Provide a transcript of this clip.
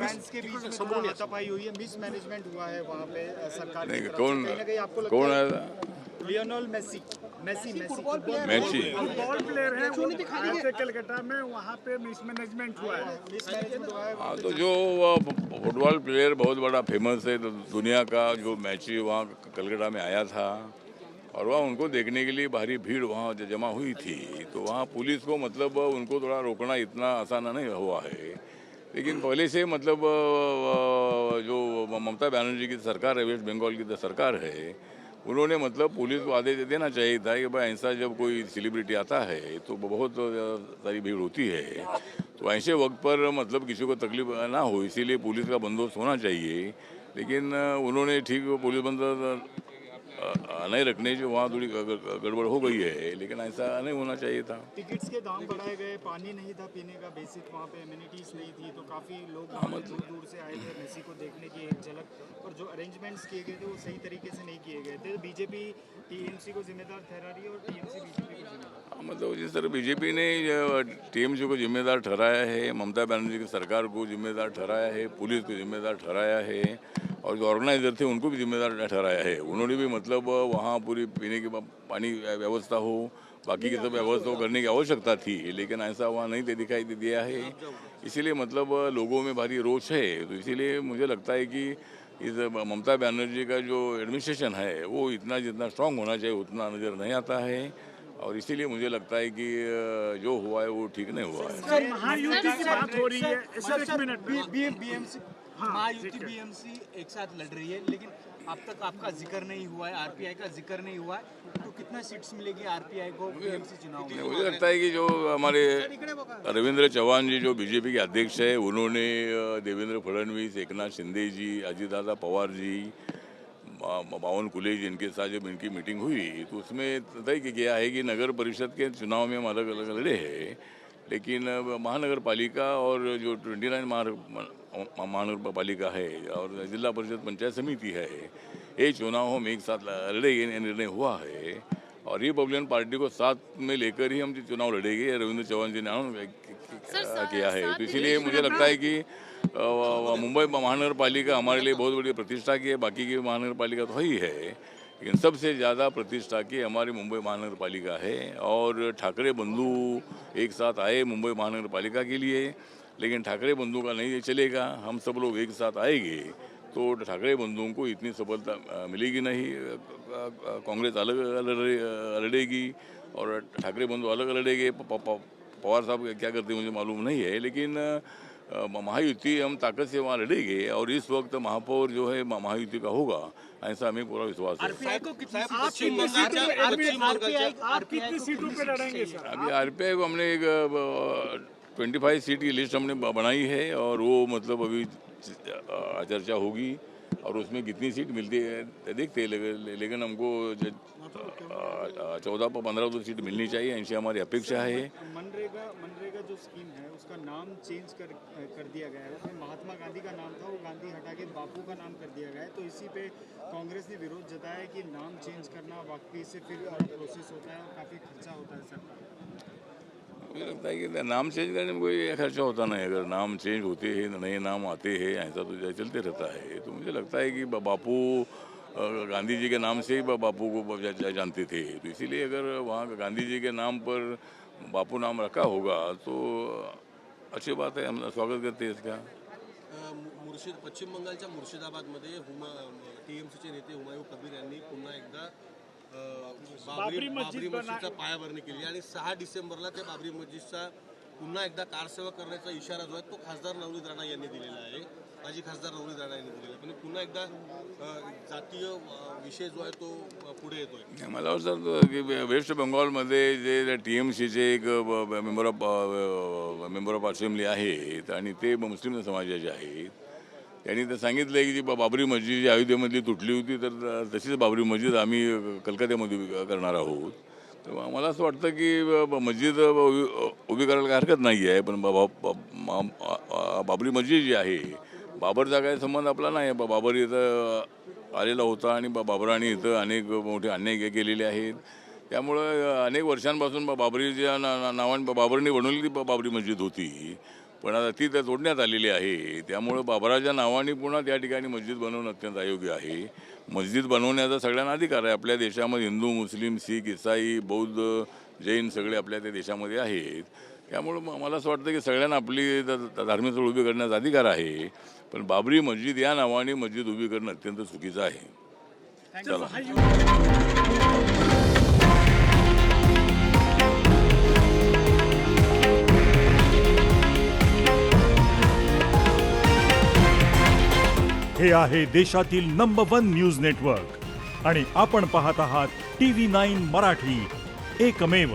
Fans के बीच में हाथापाई हुई है, मिसमैनेजमेंट हुआ है वहाँ पे सरकार की तरफ से। कौन कहीं ना कहीं आपको लगता कौन है आया Lionel Messi football player Messi football player है वो आए थे कलकत्ता में, वहाँ पे मिसमैनेजमेंट हुआ है। मिसमैनेजमेंट हुआ है। हाँ तो जो फुटबॉल प्लेयर बहुत बड़ा फेमस है तो दुनिया का, जो मैच वहाँ कलकत्ता में आया था और वहाँ उनको देखने के लिए भारी भीड़ वहाँ जमा हुई थी, तो वहाँ पुलिस को मतलब उनको थोड़ा रोकना इतना आसान नहीं हुआ है। लेकिन पहले से मतलब जो ममता बनर्जी की सरकार है, वेस्ट बंगाल की सरकार है, उन्होंने मतलब पुलिस को आदेश देना चाहिए था कि भाई ऐसा जब कोई सेलिब्रिटी आता है तो बहुत सारी भीड़ होती है, तो ऐसे वक्त पर मतलब किसी को तकलीफ ना हो इसीलिए पुलिस का बंदोबस्त होना चाहिए। लेकिन उन्होंने ठीक पुलिस बंदोबस्त नहीं रखने से वहाँ थोड़ी गड़बड़ हो गई है, लेकिन ऐसा नहीं होना चाहिए था। टिकट्स के दाम बढ़ाए गए, पानी नहीं था पीने का, बेसिक वहाँ पे एमिनिटीज नहीं थी, तो काफ़ी लोग दूर दूर से आए थे मेसी को देखने की एक झलक, और जो अरेंजमेंट्स किए गए थे वो सही तरीके से नहीं किए गए थे। बीजेपी टीएमसी को जिम्मेदार ठहरा रही है और टीएमसी बीजेपी को जिम्मेदार। मतलब जिस तरह बीजेपी ने टीएमसी को जिम्मेदार ठहराया है, ममता बनर्जी की सरकार को जिम्मेदार ठहराया है, पुलिस को जिम्मेदार ठहराया है और जो ऑर्गेनाइजर थे उनको भी जिम्मेदार ठहराया है। उन्होंने भी मतलब वहाँ पूरी पीने की पानी व्यवस्था हो, बाकी की सब व्यवस्था करने की आवश्यकता थी, लेकिन ऐसा वहाँ नहीं दिखाई दिया है। इसीलिए मतलब लोगों में भारी रोष है। तो इसीलिए मुझे लगता है कि इस ममता बनर्जी का जो एडमिनिस्ट्रेशन है वो इतना जितना स्ट्रांग होना चाहिए उतना नज़र नहीं आता है, और इसीलिए मुझे लगता है कि जो हुआ है वो ठीक नहीं हुआ है। सर महायुति की बात हो रही है, एक मिनट बीएमसी महायुति बीएमसी एक साथ लड़ रही है, लेकिन अब तक आपका जिक्र नहीं हुआ है, आरपीआई का जिक्र नहीं हुआ है, तो कितना सीट्स मिलेगी आरपीआई को बीएमसी चुनाव में? मुझे लगता है कि जो हमारे रविंद्र चौहान जी जो बीजेपी के अध्यक्ष है, उन्होंने देवेंद्र फडणवीस, एकनाथ शिंदे जी, अजितदादा पवार जी, बावन कुले जी, इनके साथ जब इनकी मीटिंग हुई तो उसमें तय किया है कि नगर परिषद के चुनाव में हम अलग अलग लड़े हैं, लेकिन महानगर पालिका और जो 29 महानगर पालिका है और जिला परिषद पंचायत समिति है, ये चुनाव हम एक साथ लड़ेंगे, निर्णय हुआ है और रिपब्लिकन पार्टी को साथ में लेकर ही हम चुनाव लड़ेंगे, रविंद्र चौहान जी ने किया है। तो इसीलिए मुझे लगता है कि मुंबई महानगर पालिका हमारे लिए बहुत बड़ी प्रतिष्ठा की है, बाकी की महानगर पालिका तो ही है, लेकिन सबसे ज़्यादा प्रतिष्ठा की हमारी मुंबई महानगर पालिका है। और ठाकरे बंधु एक साथ आए मुंबई महानगर पालिका के लिए, लेकिन ठाकरे बंधु का नहीं चलेगा, हम सब लोग एक साथ आएंगे तो ठाकरे बंधुओं को इतनी सफलता मिलेगी नहीं। कांग्रेस अलग लड़ेगी और ठाकरे बंधु अलग लड़ेंगे। पवार साहब क्या करते हैं मुझे मालूम नहीं है, लेकिन महायुति हम ताकत से वहाँ लड़ेंगे और इस वक्त महापौर जो है महायुति का होगा, ऐसा हमें पूरा विश्वास है। आप कितनी सीटों पे लड़ेंगे सर? अभी आरपीआई को हमने एक 25 सीट की लिस्ट हमने बनाई है और वो मतलब अभी चर्चा होगी और उसमें कितनी सीट मिलती है देखते हैं, लेकिन हमको 14-15 तो सीट मिलनी चाहिए, ऐसी हमारी अपेक्षा है। मनरेगा जो स्कीम है उसका नाम चेंज कर दिया गया है, उसमें महात्मा गांधी का नाम था, वो गांधी हटा के बापू का नाम कर दिया गया है, तो इसी पे कांग्रेस ने विरोध जताया है कि नाम चेंज करना वाकई से फिर प्रोसेस होता है और काफ़ी खर्चा होता है सरकार। मुझे लगता है कि नाम चेंज करने में कोई खर्चा होता नहीं, अगर नाम चेंज होते हैं नए नाम आते हैं ऐसा तो चलते रहता है। तो मुझे लगता है कि बापू गांधी जी के नाम से ही बापू को जानते थे, तो इसीलिए अगर वहाँ गांधी जी के नाम पर बापू नाम रखा होगा तो अच्छी बात है, हम स्वागत करते हैं इसका। पश्चिम बंगालच्या मुर्शिदाबादमध्ये टीएमसीचे नेते हुमायूं कबीर यांनी पुन्हा एकदा बाबरी मस्जिदचा पायाभरणी केली आणि 6 डिसेंबरला त्या बाबरी मस्जिदचा पुन्हा एकदा कारसेवा करण्याचा इशारा जो आहे तो खासदार नवनीत राणा यांनी दिलेला आहे, माजी खासदार नवनीत राणा यांनी दिलेला आहे, पण पुन्हा एकदा जातीय विषय जो आहे तो पुढे येतोय। मला वाटतं की वेस्ट बंगालमध्ये जे टीएमसीचे एक मेंबर ऑफ असेंब्ली आहेत आणि ते मुस्लिम समाजाचे आहेत, त्यांनी तर सांगितलं की जी बाबरी मस्जिद जी अयोध्येमधली तुटली होती तर तशीच बाबरी मस्जिद आम्ही कलकत्त्यामध्ये करणार आहोत। तर मला असं वाटतं की मस्जिद उभी करायला काही हरकत नाही आहे, पण बाबरी मस्जिद जी आहे बाबरचा काही संबंध आपला नाही आहे। बाबर इथं आलेला होता आणि बाबराने इथं अनेक मोठे अन्याय केलेले आहेत, त्यामुळं अनेक वर्षांपासून बाबरीच्या नावाने बाबरने बनवलेली बाबरी मस्जिद होती, पण आता ती तर तोडण्यात आलेली आहे. त्यामुळं बाबराच्या नावाने पुन्हा त्या ठिकाणी मस्जिद बनवणं अत्यंत अयोग्य आहे. मस्जिद बनवण्याचा सगळ्यांना अधिकार आहे. आपल्या देशामध्ये हिंदू, मुस्लिम, शीख, इसाई, बौद्ध, जैन सगळे आपल्या त्या देशामध्ये आहेत. त्यामुळं मला असं वाटतं की सगळ्यांना आपली धार्मिक स्थळ उभी करण्याचा अधिकार आहे. पण बाबरी मस्जिद या नावाने मस्जिद उभी करणं अत्यंत चुकीचं आहे. चला. हे आहे देशातील नंबर 1 न्यूज नेटवर्क आणि आपण पाहत आहात TV9 मराठी, एकमेव.